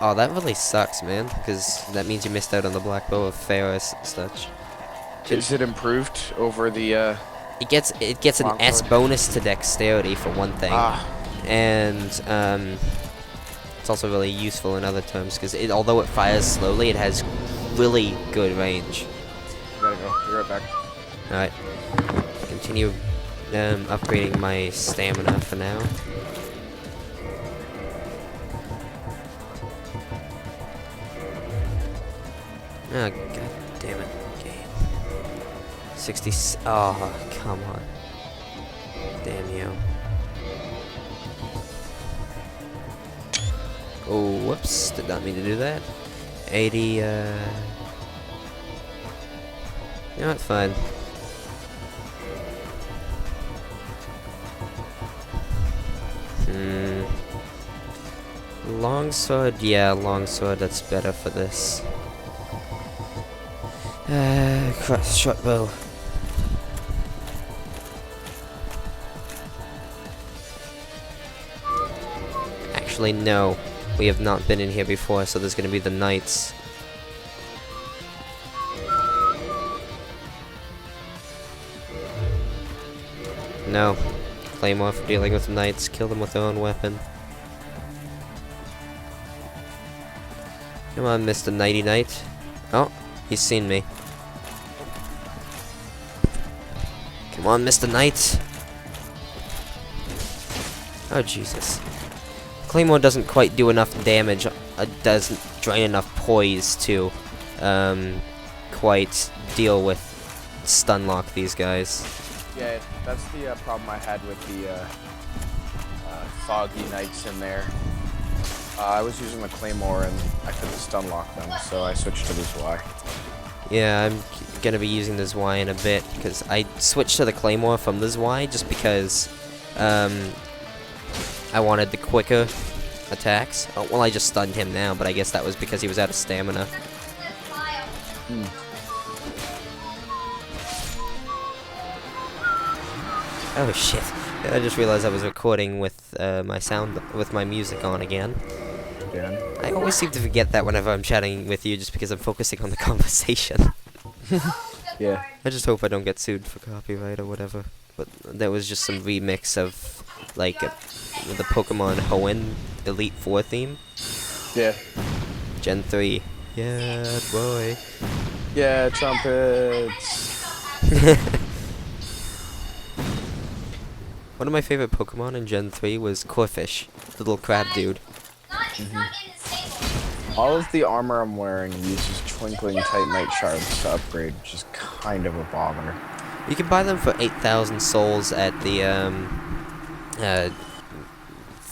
Oh, that really sucks, man, because that means you missed out on the black bow of Ferris and such. Is it improved over the It gets an S longsword? bonus to dexterity for one thing, Ah, and it's also really useful in other terms because although it fires slowly, it has really good range. gotta go. Be right back. All right, continue upgrading my stamina for now. Oh, god damn it. Game. 60. Oh, come on. Damn you. Oh, whoops. Did not mean to do that. 80, You know what? Fine. Longsword? Yeah, longsword. That's better for this. Short bow. Actually, no. We have not been in here before, so there's gonna be the knights. No. Claymore for dealing with the knights. Kill them with their own weapon. Come on, Mr. Nighty Knight. Oh, he's seen me. Come on, Mr. Knight. Oh, Jesus. Claymore doesn't quite do enough damage. Doesn't drain enough poise to quite deal with stun lock these guys. Yeah, that's the problem I had with the foggy knights in there. I was using the claymore and I couldn't stun lock them, so I switched to this Y. Yeah, I'm gonna be using this Y in a bit because I switched to the claymore from this Y just because I wanted the quicker attacks. Oh, well, I just stunned him now, but I guess that was because he was out of stamina. Oh shit! I just realized I was recording with my music on again. Again. I always seem to forget that whenever I'm chatting with you, just because I'm focusing on the conversation. Yeah. I just hope I don't get sued for copyright or whatever. But there was just some remix of like the Pokemon Hoenn Elite Four theme. Yeah. Gen 3. Yeah, boy. Yeah, trumpets. One of my favorite Pokemon in Gen 3 was Corphish, the little crab dude. All of the armor I'm wearing uses twinkling titanite shards to upgrade, which is kind of a bother. You can buy them for 8,000 souls at the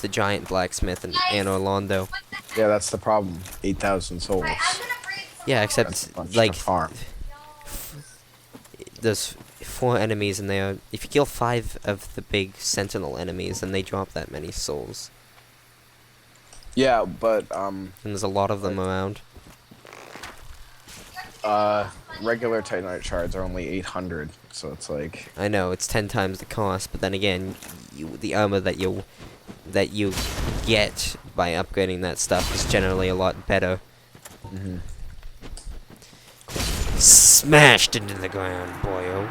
giant blacksmith in Orlando. Yeah, that's the problem. 8,000 souls. Yeah, That's a except bunch like to farm. there's 4 enemies in there. If you kill 5 of the big sentinel enemies, then they drop that many souls. Yeah, but And there's a lot of them around. regular titanite shards are only 800, so it's like I know it's 10 times the cost, but then again, the armor that you get by upgrading that stuff is generally a lot better. Smashed into the ground, boyo.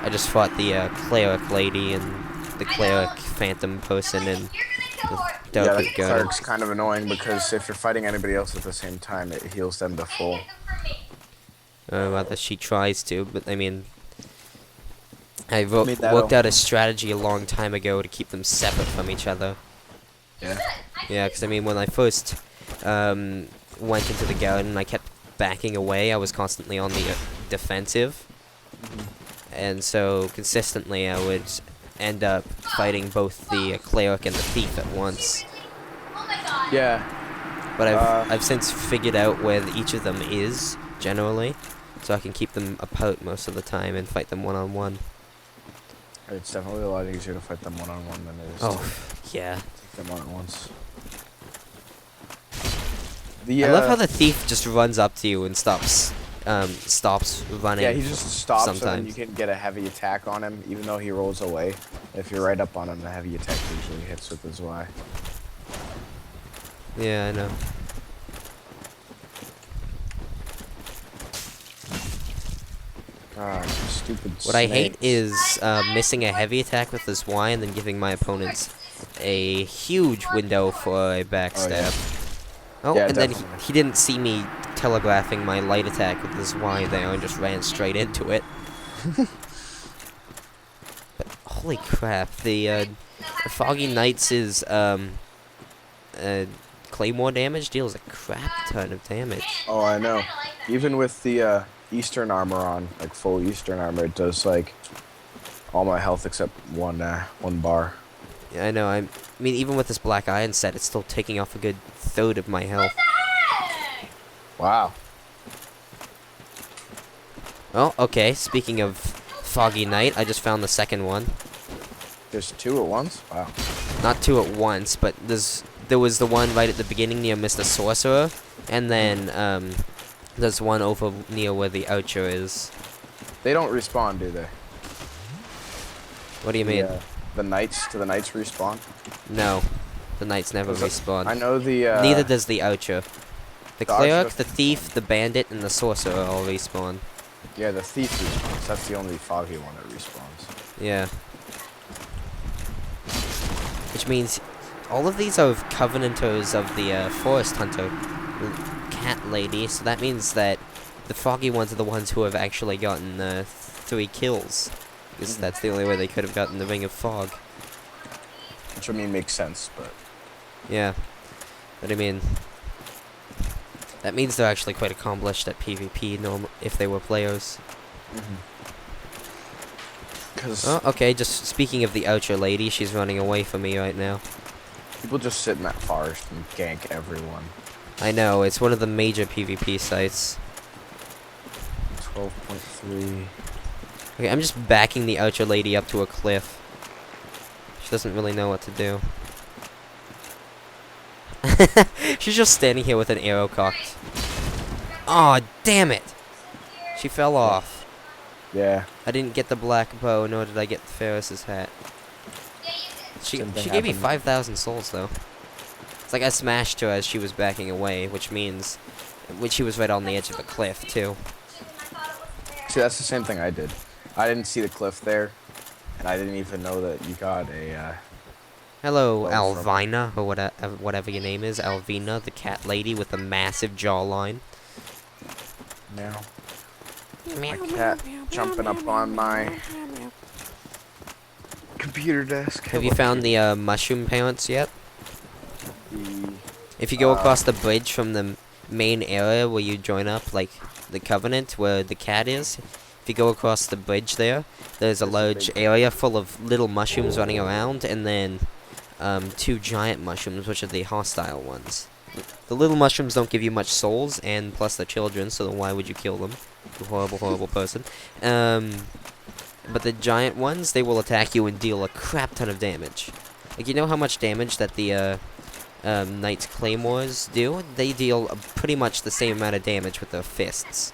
I just fought the cleric lady and the cleric phantom person and the yeah, delicate that garden. cleric's kind of annoying because if you're fighting anybody else at the same time, it heals them to full. Rather she tries to, but I mean, I Made that worked up. out a strategy a long time ago to keep them separate from each other. Yeah. Yeah, because I mean, when I first went into the garden, I kept backing away. I was constantly on the defensive, and so consistently I would end up fighting both the cleric and the thief at once. Yeah. But I've since figured out where each of them is generally, so I can keep them apart most of the time and fight them one-on-one. It's definitely a lot easier to fight them one-on-one than it is Oh, yeah. to take them on at once. I love how the thief just runs up to you and stops running. Yeah, he just stops and then sometimes. you can get a heavy attack on him, even though he rolls away. If you're right up on him, the heavy attack usually hits with his Y. Yeah, I know. Ah, stupid What I hate snakes. is missing a heavy attack with this Y and then giving my opponents a huge window for a Oh yeah. backstab. Oh, Yeah, and then definitely. he didn't see me telegraphing my light attack with this Y there and just ran straight into it. But holy crap, the Foggy Knights' uh, Claymore damage deals a crap ton of damage. Oh, I know. Even with the Eastern armor on, like full Eastern armor, it does like all my health except one bar. Yeah, I know, I mean, even with this Black Iron set, it's still taking off a good third of my health. Wow. Oh, okay, speaking of Foggy Knight, I just found the second one. There's two at once? Wow. Not two at once, but there was the one right at the beginning near Mr. Sorcerer, and then there's one over near where the Oucher is. They don't respawn, do they? What do you mean? The knights, do the knights respawn? No, the Knights never respawn. I know Neither does the Oucher. The the Cleric, Archer- the Thief, the Bandit, and the Sorcerer all respawn. Yeah, the thief respawns. That's the only foggy one that respawns. Yeah. Which means all of these are Covenanters of the Forest Hunter cat lady, so that means that the foggy ones are the ones who have actually gotten 3 kills. Because that's the only way they could have gotten the Ring of Fog. Which I mean makes sense, but Yeah. But I mean, that means they're actually quite accomplished at PvP if they were players. because Oh, okay, just speaking of the Oucher lady, she's running away from me right now. people just sit in that forest and gank everyone. I know, it's one of the major PvP sites. 12.3. Okay, I'm just backing the Oucher lady up to a cliff. She doesn't really know what to do. She's just standing here with an arrow cocked. Aw, oh, damn it! She fell off. Yeah. I didn't get the black bow, nor did I get Ferris's hat. She Same thing gave me happened. 5,000 souls, though. It's like I smashed her as she was backing away, which she was right on the edge of a cliff, too. See, that's the same thing I did. I didn't see the cliff there, and I didn't even know that you got a, Hello, Oh, from- Alvina, or whatever your name is. Alvina, the cat lady with the massive jawline. now. My cat jumping up on my computer desk. Have you found the mushroom parents yet? the If you go across the bridge from the main area where you join up, like the Covenant, where the cat is, if you go across the bridge there, there's a There's a large big- area full of little mushrooms running around, and then 2 giant mushrooms, which are the hostile ones. The little mushrooms don't give you much souls, and plus they're children, so then why would you kill them? You horrible, horrible person. But the giant ones, they will attack you and deal a crap ton of damage. Like, you know how much damage that the Knight's Claymores do? They deal pretty much the same amount of damage with their fists.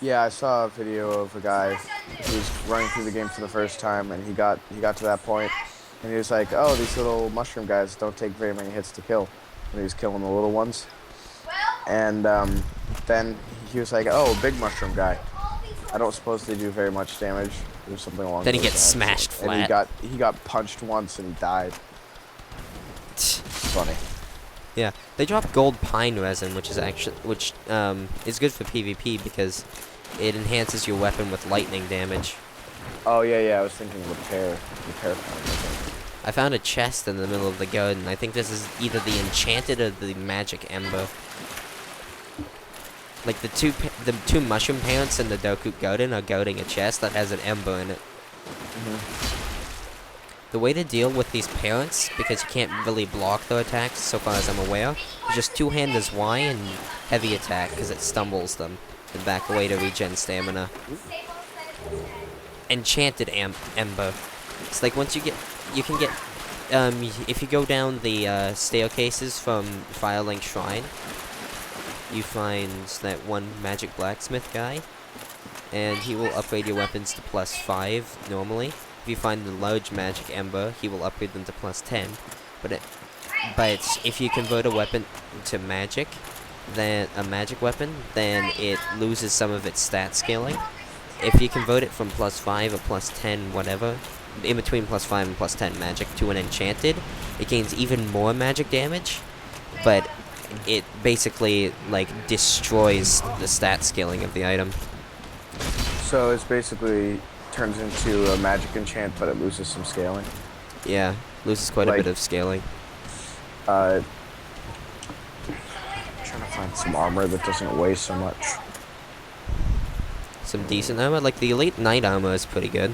Yeah, I saw a video of a guy who was running through the game for the first time, and he got to that point, and he was like, "Oh, these little mushroom guys don't take very many hits to kill," when he was killing the little ones. And then he was like, "Oh, big mushroom guy. I don't suppose they do very much damage." Or something along. Then he those gets lines. smashed And flat. he got punched once and he died. Funny. Yeah, they drop gold pine resin, which is is good for PvP because it enhances your weapon with lightning damage. Oh yeah, I was thinking repair point. I found a chest in the middle of the garden. I think this is either the enchanted or the magic ember. Like the two mushroom parents in the Dokuk garden are guarding a chest that has an ember in it. The way to deal with these parents, because you can't really block their attacks, so far as I'm aware, is just two-hand as Y and heavy attack, because it stumbles them, and back away to regen stamina. Enchanted ember. It's like once you can get, if you go down the staircases from Firelink Shrine, you find that one magic blacksmith guy, and he will upgrade your weapons to +5 normally. If you find the large magic ember, he will upgrade them to +10. But if you convert a weapon to magic, then a magic weapon, then it loses some of its stat scaling. if you convert it from +5 or +10, whatever, in between +5 and +10 magic to an enchanted, it gains even more magic damage, but it basically, like, destroys the stat scaling of the item. So it's basically turns into a magic enchant, but it loses some scaling. Yeah, loses quite a Like- bit of scaling. Trying to find some armor that doesn't weigh so much. Some decent armor, like the elite knight armor is pretty good.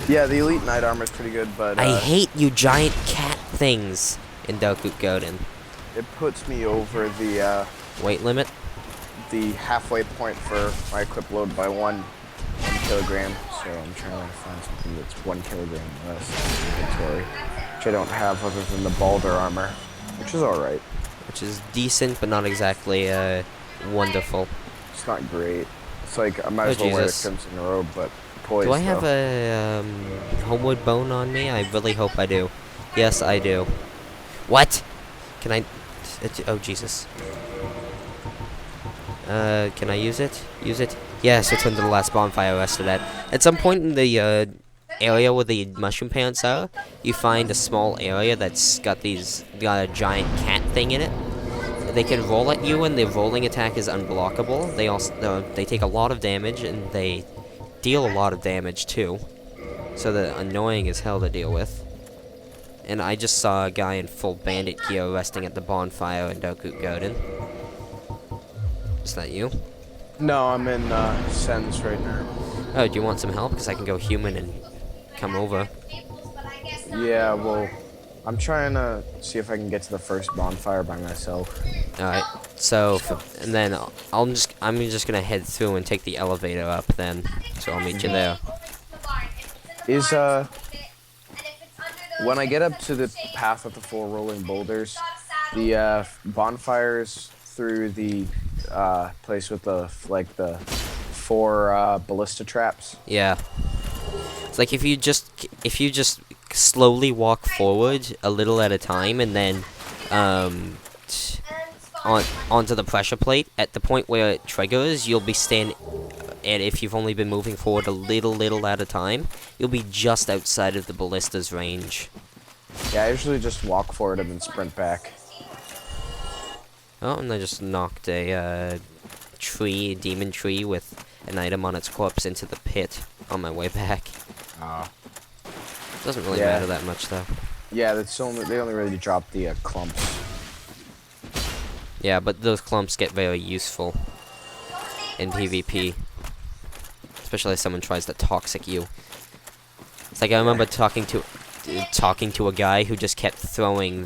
Yeah, the elite knight armor is pretty good, but I hate you giant cat things in Dokut Goden. it puts me over Weight limit? the halfway point for my equip load by 1 kilogram. So I'm trying to find something that's 1 kilogram less in inventory, which I don't have other than the Balder armor, which is all right. Which is decent, but not exactly wonderful. It's not great. It's like I might Oh, as well wear a Jesus. crimson robe, but poised. Do I have though. a homeward bone on me? I really hope I do. Yes, I do. What? Can I? Oh Jesus. Can I use it? Use it? Yes, it's under the last bonfire I rested at. At some point in the area where the mushroom pants are, you find a small area that's got a giant cat thing in it. They can roll at you, and the rolling attack is unblockable. They also they take a lot of damage, and they deal a lot of damage too. So they're annoying as hell to deal with. And I just saw a guy in full bandit gear resting at the bonfire in Dokut Goden. Is that you? No, I'm in Sens right now. Oh, do you want some help? Because I can go human and come over. Yeah, well, I'm trying to see if I can get to the first bonfire by myself. Alright, so, and then I'm just gonna head through and take the elevator up then. So I'll meet you there. Is when I get up to the path with the 4 rolling boulders, the bonfires through the place with the 4 ballista traps. Yeah. It's like if you just slowly walk forward a little at a time, and then onto the pressure plate at the point where it triggers, you'll be standing. And if you've only been moving forward a little at a time, you'll be just outside of the ballista's range. Yeah, I usually just walk forward and then sprint back. Oh, and I just knocked a demon tree with an item on its corpse into the pit on my way back. Doesn't really Yeah. matter that much though. Yeah, they only really drop the clumps. Yeah, but those clumps get very useful in PvP. Especially if someone tries to toxic you. It's like I remember talking to a guy who just kept throwing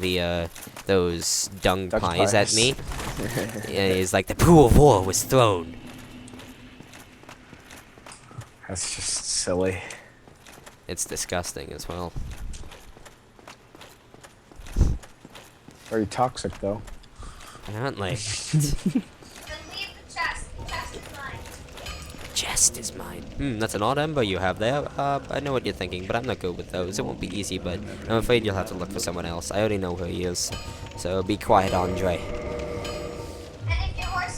those dung Dung pies at pies. me. And he's like, the poo of war was thrown. That's just silly. It's disgusting as well. Very toxic, though. Apparently. Chest is mine. That's an odd ember you have there. I know what you're thinking, but I'm not good with those. It won't be easy, but I'm afraid you'll have to look for someone else. I already know who he is. So be quiet, Andre.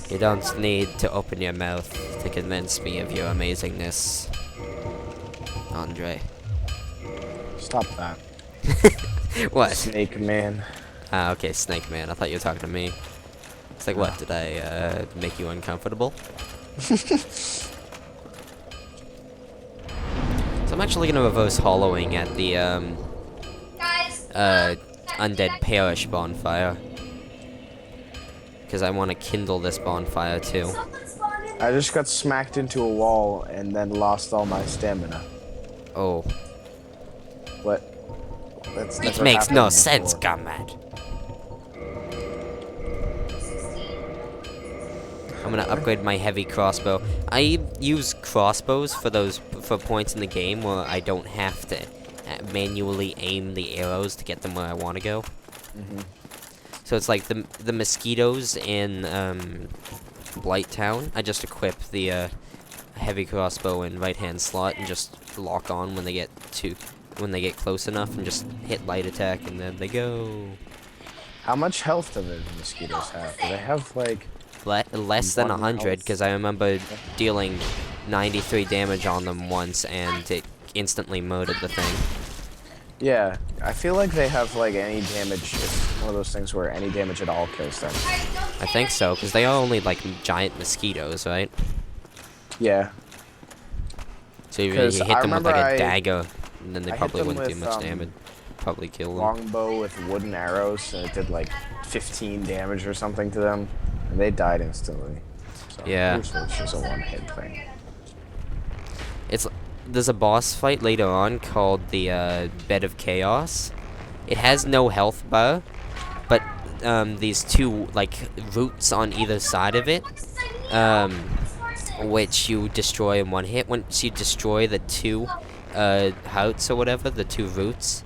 You don't need to open your mouth to convince me of your amazingness. Andre. Stop that. What? Snake man. Ah, okay, Snake Man. I thought you were talking to me. It's like, what, did I make you uncomfortable? So I'm actually gonna reverse hollowing at the Undead Parish bonfire. Because I want to kindle this bonfire too. I just got smacked into a wall and then lost all my stamina. Oh. What? That's It never makes no happened sense, before. comrade. I'm gonna upgrade my heavy crossbow. I use crossbows for points in the game where I don't have to manually aim the arrows to get them where I want to go. So it's like the mosquitoes in Blight Town. I just equip the heavy crossbow in right hand slot and just lock on when they get close enough and just hit light attack and then they go. How much health do the mosquitoes have? Do they have like Less than 1 100, health? because I remember dealing 93 damage on them once, and it instantly murdered the thing. Yeah, I feel like they have like any damage. It's one of those things where any damage at all kills them. I think so, because they are only like giant mosquitoes, right? Yeah. So you 'Cause hit I them with remember like a dagger, and then they I hit probably them wouldn't do with, much damage. Probably kill them. longbow with wooden arrows, and it did like 15 damage or something to them, and they died instantly. So Yeah. usually it's just a one-hit thing. There's a boss fight later on called the Bed of Chaos. It has no health bar, but these two like roots on either side of it, which you destroy in one hit. Once you destroy the two hearts or whatever, the two roots,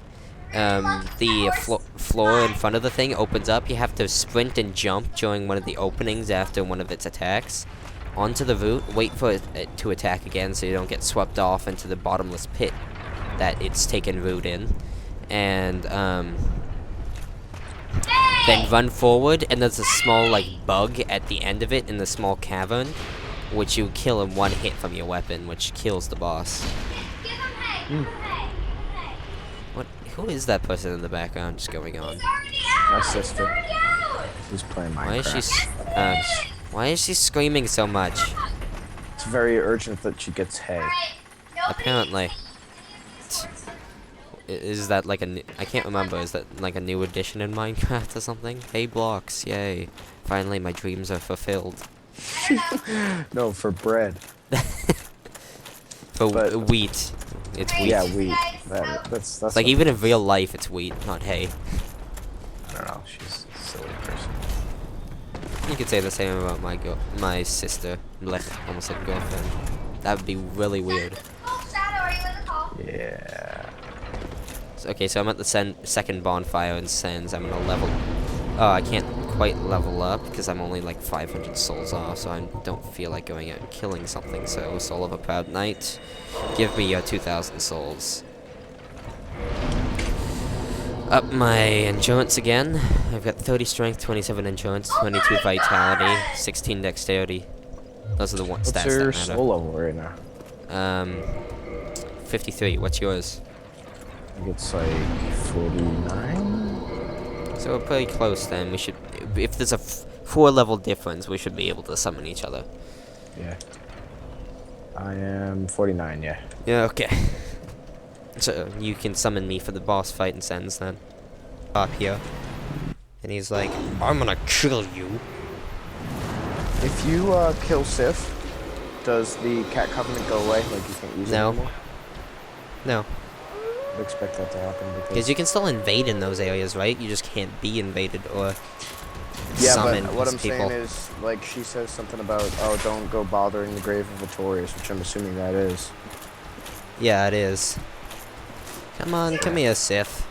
the floor in front of the thing opens up. You have to sprint and jump during one of the openings after one of its attacks onto the root, wait for it to attack again so you don't get swept off into the bottomless pit that it's taken root in, and then run forward, and there's a small like bug at the end of it in the small cavern, which you kill in one hit from your weapon, which kills the boss. Who is that person in the background just going on? My sister. She's playing Minecraft. Why is she screaming so much? It's very urgent that she gets hay. Apparently. Is that like I can't remember, is that like a new addition in Minecraft or something? Hay blocks, yay. Finally my dreams are fulfilled. No, for bread. For wheat. It's wheat. Yeah, wheat. That's It's like even in real life it's wheat, not hay. I don't know, she's a silly person. You could say the same about my sister. Blech, almost said girlfriend. That would be really weird. Yeah. Okay, so I'm at the second bonfire in Sands. I'm gonna level. Oh, I can't quite level up because I'm only like 500 souls off, so I don't feel like going out and killing something. So, Soul of a Proud Knight, give me your 2,000 souls. Up my endurance again. I've got 30 strength, 27 endurance, 22 vitality, 16 dexterity. Those are the stats that matter. What's your soul level right now? 53. What's yours? I think it's like 49. So we're pretty close then. We should, if there's a 4-level difference, we should be able to summon each other. Yeah. I am 49. Yeah. Yeah. Okay. So you can summon me for the boss fight in Sens then. Up here. And he's like, I'm gonna kill you. If you kill Sif, does the Cat Covenant go away? Like you can't use it anymore? No. I'd expect that to happen Because you can still invade in those areas, right? You just can't be invaded or yeah, summon but what I'm people. saying is, like, she says something about, oh, don't go bothering the grave of Victorious, which I'm assuming that is. Yeah, it is. Come on, come here, Sif.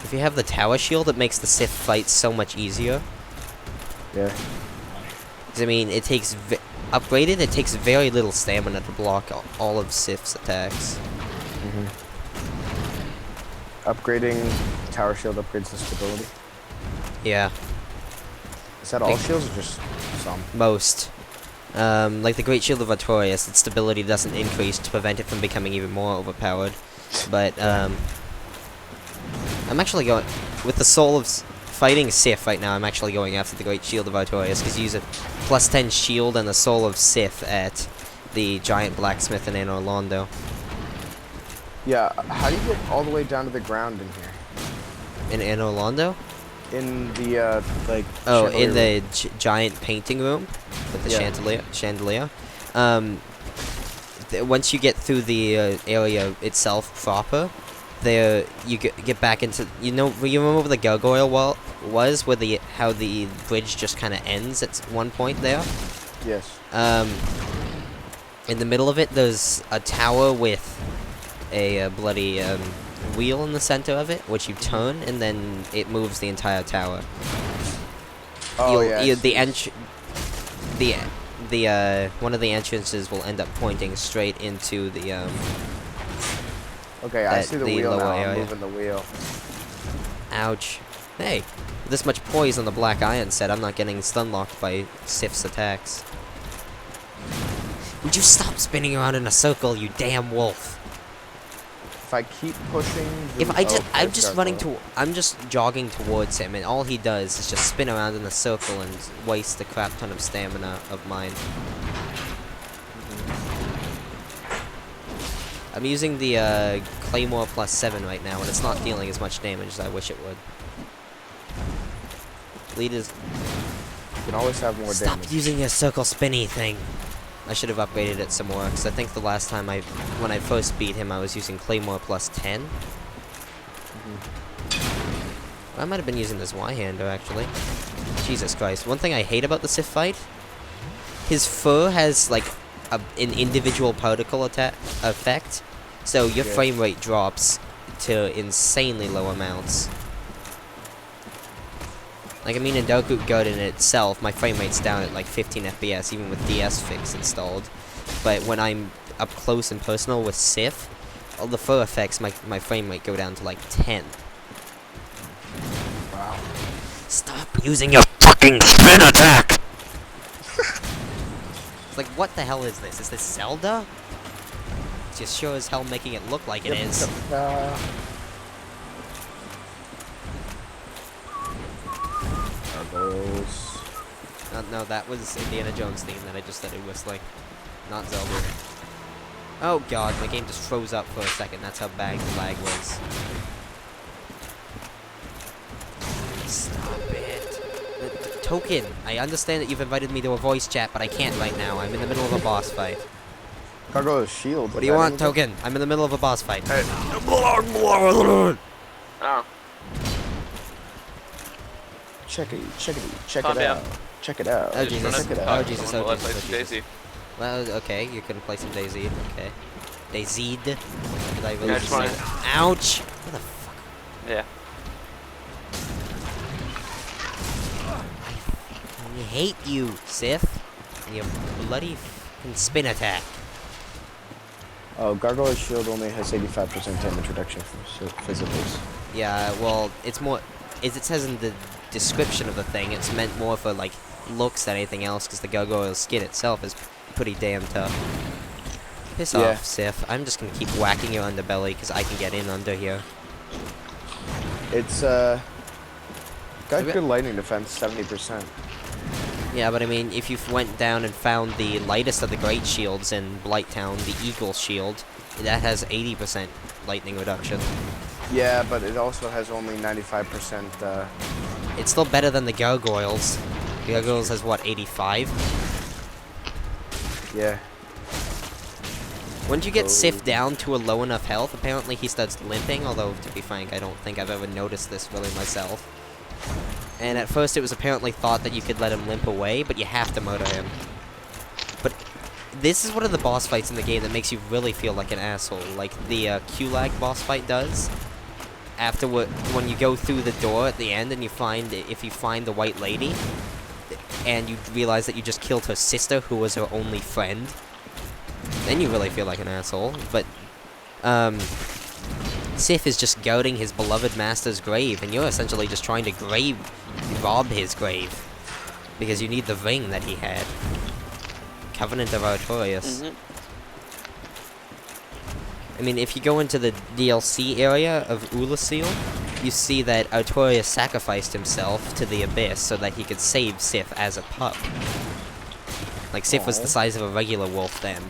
If you have the tower shield, it makes the Sif fight so much easier. Yeah. 'Cause, I mean, it takes upgraded. It takes very little stamina to block all of Sif's attacks. Upgrading Tower Shield upgrades the stability. Yeah, Is that all shields or just some? most. Like the Great Shield of Artorias, its stability doesn't increase to prevent it from becoming even more overpowered. But I'm actually going with the Soul of fighting Sif right now. I'm actually going after the Great Shield of Artorias because you use a +10 shield and the Soul of Sif at the Giant Blacksmith in Anor Londo. Yeah, how do you get all the way down to the ground in here? In Anor Londo? In the, like... Oh, chandelier in the giant painting room with the chandelier. Once you get through the area itself proper, there you get back into, you remember where the gargoyle wall was, where how the bridge just kind of ends at one point there. Yes. In the middle of it, there's a tower with a bloody wheel in the center of it, which you turn, and then it moves the entire tower. Oh, yeah. One of the entrances will end up pointing straight into the Okay, I see the wheel lower now. I'm area. moving the wheel. Ouch. Hey, With this much poise on the Black Iron set, I'm not getting stun locked by Sif's attacks. Would you stop spinning around in a circle, you damn wolf? If I keep pushing... If I'm just jogging towards him, and all he does is just spin around in a circle and waste a crap ton of stamina of mine. I'm using the Claymore plus 7 right now, and it's not dealing as much damage as I wish it would. Leaders, You can always have more stop damage. using your circle spinny thing. I should have upgraded it some more, because I think the last time when I first beat him, I was using Claymore plus 10. I might have been using this Y-hander, actually. Jesus Christ. One thing I hate about the Sif fight, his fur has, like, an individual particle effect, so your frame rate drops to insanely low amounts. Like, I mean, in Doku Garden itself, my frame rate's down at like 15 FPS, even with DS Fix installed. But when I'm up close and personal with Sif, all the fur effects, my frame rate go down to like 10. Wow. Stop using your fucking spin attack! It's like, what the hell is this? Is this Zelda? It's just sure as hell making it look like it is. No, that was Indiana Jones theme that I just started whistling. Not Zelda. Oh god, my game just froze up for a second. That's how bad the lag was. Stop it. Token, I understand that you've invited me to a voice chat, but I can't right now. I'm in the middle of a boss fight. Gargoyle's shield. What do you want, Token? I'm in the middle of a boss fight. Hey. Oh. Check it Calm out. down. Check it out. Oh, Jesus. Check it Oh, out. Jesus. Someone Oh, will play Jesus. some Oh, Jesus. Daisy. Well, okay, you can play some DayZ. Okay. DayZ'd. Did I really Yeah, just just wanna- say that? Ouch! What the fuck? Yeah. I hate you, Sif. And your bloody fucking spin attack. Oh, Gargoyle's shield only has 85% damage reduction for physicals. Yeah, well, it's more... As it says in the description of the thing, it's meant more for, like, looks than anything else, because the gargoyle skin itself is pretty damn tough. Piss off, Sif. I'm just gonna keep whacking your underbelly, because I can get in under here. It's, got good lightning defense, 70%. Yeah, but I mean, if you went down and found the lightest of the great shields in Blighttown, the Eagle Shield, that has 80% lightning reduction. Yeah, but it also has only 95%, It's still better than the gargoyles. The gargoyles has, what, 85? yeah. Once you get Sif down to a low enough health, apparently he starts limping, although, to be frank, I don't think I've ever noticed this really myself. And at first it was apparently thought that you could let him limp away, but you have to murder him. But this is one of the boss fights in the game that makes you really feel like an asshole, like the Q-Lag boss fight does. Afterward, when you go through the door at the end and if you find the white lady, and you realize that you just killed her sister, who was her only friend, then you really feel like an asshole. But, Sif is just guarding his beloved master's grave, and you're essentially just trying to rob his grave. Because you need the ring that he had. Covenant of Artorias. I mean, if you go into the DLC area of Ulasil, you see that Artorias sacrificed himself to the Abyss so that he could save Sif as a pup. Like, Sif was the size of a regular wolf then.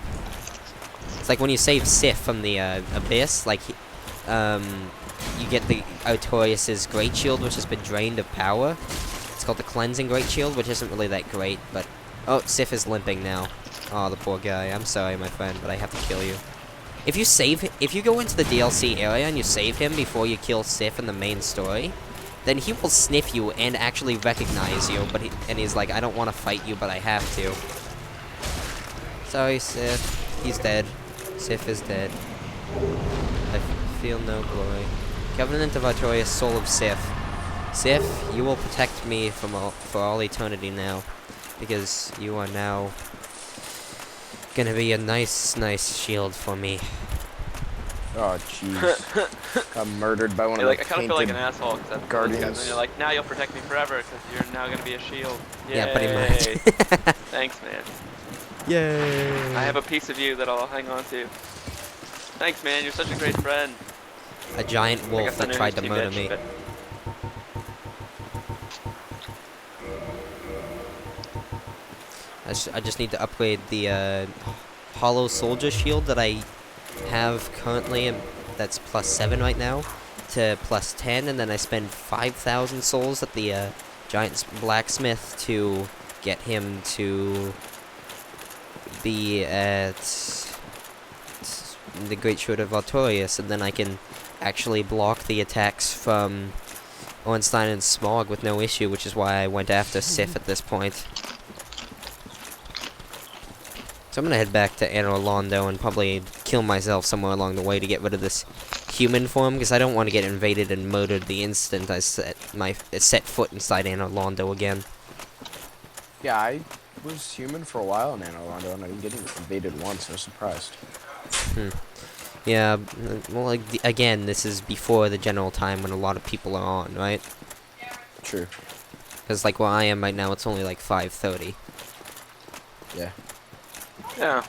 It's like when you save Sif from the Abyss, like, you get the Artorias' Great Shield, which has been drained of power. It's called the Cleansing Great Shield, which isn't really that great, but... Oh, Sif is limping now. Oh, the poor guy. I'm sorry, my friend, but I have to kill you. If you go into the DLC area and you save him before you kill Sif in the main story, then he will sniff you and actually recognize you, and he's like, I don't want to fight you, but I have to. Sorry, Sif. He's dead. Sif is dead. I feel no glory. Covenant of Artorias, Soul of Sif. Sif, you will protect me for all eternity now, because you are now gonna be a nice shield for me. Oh, jeez. Got murdered by one You're of like, I the kind of feel like an painted asshole because I'm guardians. and then you're like, now you'll protect me forever because you're now gonna be a shield. Yay. Yeah, pretty much. Thanks, man. Yay! I have a piece of you that I'll hang on to. Thanks, man. You're such a great friend. A giant I wolf guess I that know tried who's to Team murder Bitch, me. but I just need to upgrade the hollow soldier shield that I have currently, that's +7 right now, to +10, and then I spend 5,000 souls at the giant blacksmith to get him to be at the Great Sword of Artorias, and then I can actually block the attacks from Ornstein and Smog with no issue, which is why I went after Sif at this point. So I'm gonna head back to Anor Londo and probably kill myself somewhere along the way to get rid of this human form, because I don't want to get invaded and murdered the instant I set foot inside Anor Londo again. Yeah, I was human for a while in Anor Londo, and I didn't get invaded once. I was surprised. Yeah, well, like, again, this is before the general time when a lot of people are on, right? True. Because, like, where I am right now, it's only like 5:30. Yeah. yeah.